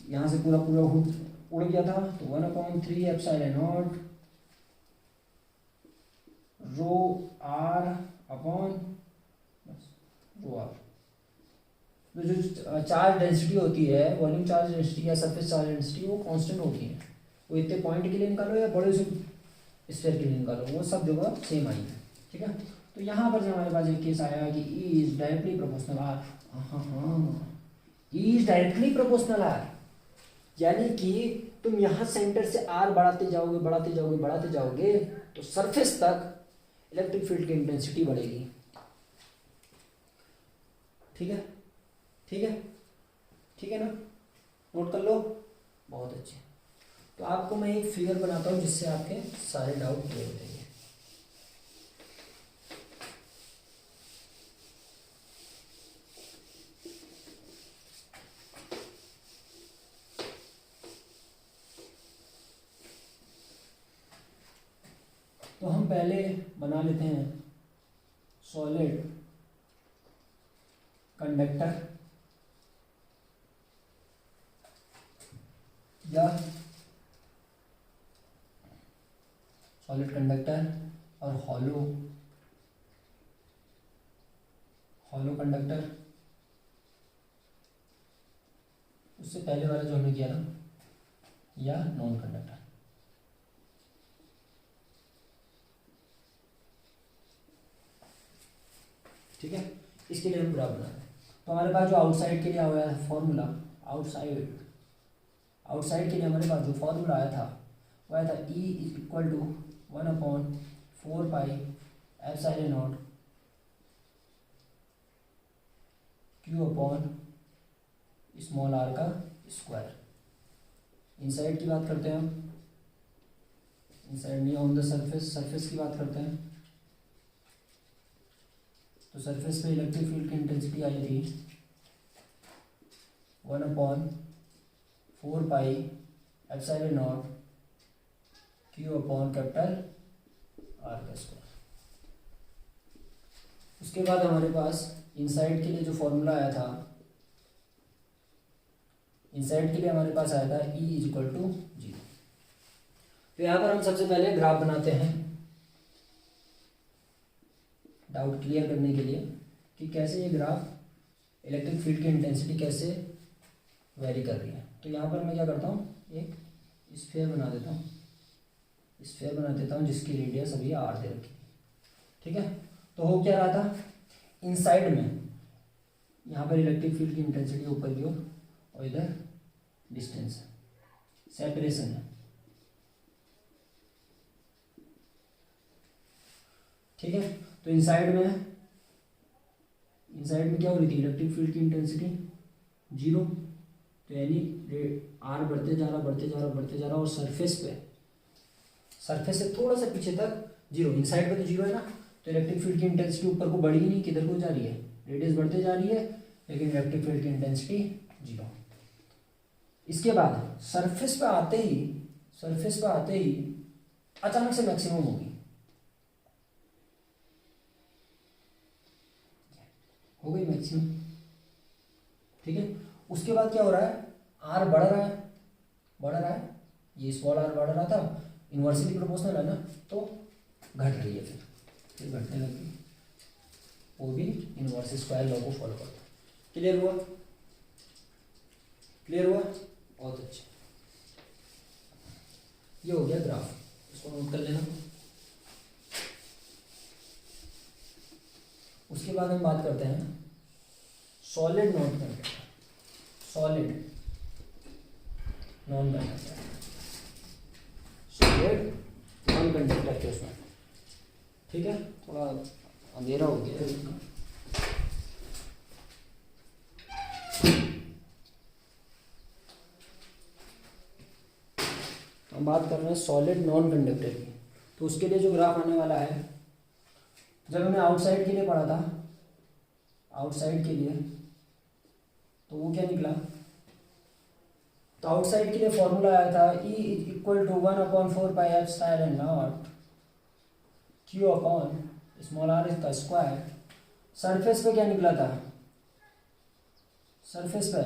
यहाँ से पूरा पूरा उड़ गया था, तो 1/3 epsilon naught rho R upon rho R. तो जो चार्ज डेंसिटी होती है, वॉल्यूम चार्ज डेंसिटी या सरफेस चार्ज डेंसिटी, वो कांस्टेंट होती है। वो इतने पॉइंट के लिए निकालो या बड़े से स्फीयर के लिए निकालो, वो सब जगह सेम आई है। ठीक है, तो यहाँ पर जो हमारे पास एक केस आया कि E is directly proportional R. हाँ, E is directly proportional R, यानी कि तुम यहाँ सेंटर से आर बढ़ाते जाओगे बढ़ाते जाओगे बढ़ाते जाओगे तो सरफेस तक इलेक्ट्रिक फील्ड की इंटेंसिटी बढ़ेगी। ठीक है, ठीक है, ठीक है ना, नोट कर लो, बहुत अच्छे। तो आपको मैं एक फिगर बनाता हूँ जिससे आपके सारे डाउट क्लियर हो जाएंगे। तो हम पहले बना लेते हैं सॉलिड कंडक्टर या सॉलिड कंडक्टर और हॉलो कंडक्टर। उससे पहले वाला जो हमने किया था, या नॉन कंडक्टर। ठीक है, इसके लिए हम ग्राफ बनाते हैं। तो हमारे पास जो आउटसाइड के लिए आया है फॉर्मूला, आउटसाइड के लिए हमारे पास जो फॉर्मूला आया था वो आया था E is equal to 1/4 pi epsilon naught Q upon small r का स्क्वायर। इनसाइड की बात करते हैं हम, इनसाइड नहीं, ऑन द सरफेस की बात करते हैं। तो सरफेस पे इलेक्ट्रिक फील्ड की इंटेंसिटी आई थी 1/4 pi epsilon naught Q upon capital R का स्क्वायर। उसके बाद हमारे पास इनसाइड के लिए जो फॉर्मूला आया था, इनसाइड के लिए हमारे पास आया था E इज इक्वल टू 0। तो यहाँ पर हम सबसे पहले ग्राफ बनाते हैं डाउट क्लियर करने के लिए कि कैसे ये ग्राफ इलेक्ट्रिक फील्ड की इंटेंसिटी कैसे वेरी कर रही है। तो यहाँ पर मैं क्या करता हूँ, एक स्फीयर बना देता हूँ जिसकी रेडियस अभी r दे रखी थी। ठीक है, तो हो क्या रहा था, इनसाइड में यहाँ पर इलेक्ट्रिक फील्ड की इंटेंसिटी ऊपर की ओर और इधर डिस्टेंस है, सेपरेशन है। ठीक है, तो इनसाइड में क्या हो रही थी, इलेक्ट्रिक फील्ड की इंटेंसिटी 0। तो यानी r बढ़ते जा रहा और सरफेस से थोड़ा सा पीछे तक 0। इनसाइड में तो 0 है ना, तो इलेक्ट्रिक फील्ड की इंटेंसिटी ऊपर को बढ़ी ही नहीं, किधर को जा रही है, रेडियस बढ़ते जा रही है, लेकिन इलेक्ट्रिक फील्ड की इंटेंसिटी 0। इसके बाद सरफेस पे आते ही अचानक से मैक्सिमम होगी, हो गई मैक्सिमम। ठीक है, उसके बाद क्या हो रहा है, r बढ़ रहा है, ये स्मॉल r बढ़ रहा था, इन्वर्सली प्रोपोर्शनल है ना, तो घट रही है, फिर घटने लगी, वो भी इन्वर्स स्क्वायर लॉ को फॉलो करता है। क्लियर हुआ? बहुत अच्छा, ये हो गया ग्राफ, इसको नोट कर लेना। उसके बाद हम बात करते हैं सॉलिड नॉन कंडक्टर के उसमें। ठीक है, थोड़ा अंधेरा हो गया है। हम बात कर रहे हैं सॉलिड नॉन कंडक्टर की। तो उसके लिए जो ग्राफ आने वाला है, जब हमने आउटसाइड के लिए पढ़ा था, आउटसाइड के लिए, तो वो क्या निकला, तो आउटसाइड के लिए फॉर्मूला आया था E is equal to 1/4 pi epsilon naught Q upon small r का स्क्वायर। सरफेस पे क्या निकला था, सरफेस पे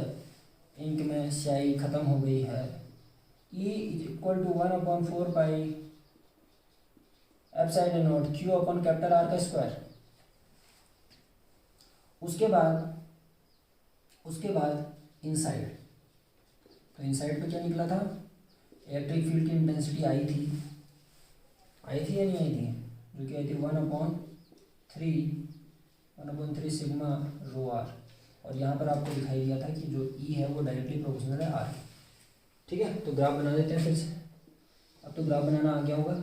इंक में स्याही खत्म हो गई है, E is equal to 1/4 pi epsilon naught Q upon capital R का स्क्वायर। उसके बाद इनसाइड, तो इनसाइड पे क्या निकला था, इलेक्ट्रिक फील्ड की इंटेंसिटी आई थी या नहीं आई थी, जो कि आई थी 1/3 सिग्मा रो r। और यहाँ पर आपको दिखाई दिया था कि जो E है वो डायरेक्टली प्रोपोर्शनल है r। ठीक है, तो ग्राफ बना देते हैं फिर से। अब तो ग्राफ बनाना आ गया होगा,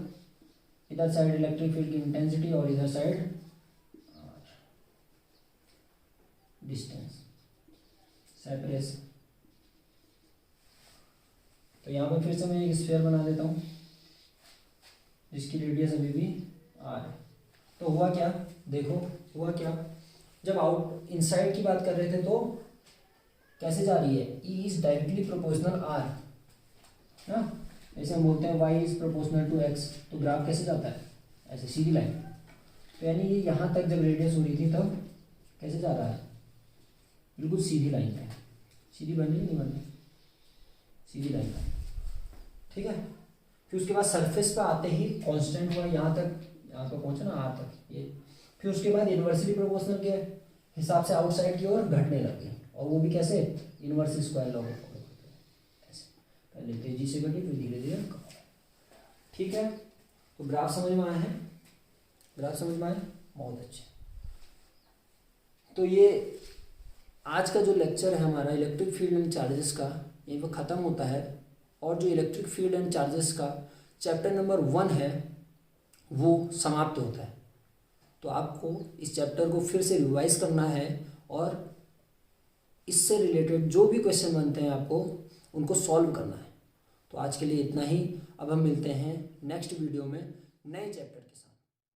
इधर साइड इलेक्ट्रिक फील्ड की इंटेंसिटी और इधर साइड डिस्टेंस, सेपरेशन। तो यहाँ पर फिर से मैं एक स्फीयर बना देता हूँ जिसकी रेडियस अभी भी r है। तो हुआ क्या, देखो हुआ क्या, जब आउट इनसाइड की बात कर रहे थे तो कैसे जा रही है, E is directly proportional R ना, जैसे हम बोलते हैं y is proportional to x, तो ग्राफ कैसे जाता है, ऐसे सीधी लाइन। तो यानी ये यहाँ तक जब रेडियस हो रही थी तब कैसे जा रहा है, बिल्कुल सीधी लाइन पे, सीधी बन रही नहीं बन रही, सीधी लाइन पे, ठीक है। फिर उसके बाद सरफेस पे आते ही कांस्टेंट हुआ यहाँ तक, यहाँ पे पहुँचा ना R तक ये, फिर उसके बाद इन्वर्सली प्रोपोर्शनल के हिसाब से आउटसाइड की ओर घटने लगे, और वो भी कैसे, इन्वर्स स्क्वायर लॉ को फॉलो करते हैं ऐसे, पहले तेजी से घटी फिर धीरे धीरे कम, ठीक है। तो ग्राफ समझ में आया है, ग्राफ समझ में आया, बहुत अच्छे। तो ये आज का जो लेक्चर है हमारा इलेक्ट्रिक फील्ड एंड चार्जेस का, यहीं पर ख़त्म होता है। और जो इलेक्ट्रिक फील्ड एंड चार्जेस का चैप्टर नंबर 1 है वो समाप्त होता है। तो आपको इस चैप्टर को फिर से रिवाइज करना है और इससे रिलेटेड जो भी क्वेश्चन बनते हैं आपको उनको सॉल्व करना है। तो आज के लिए इतना ही, अब हम मिलते हैं नेक्स्ट वीडियो में नए चैप्टर के साथ।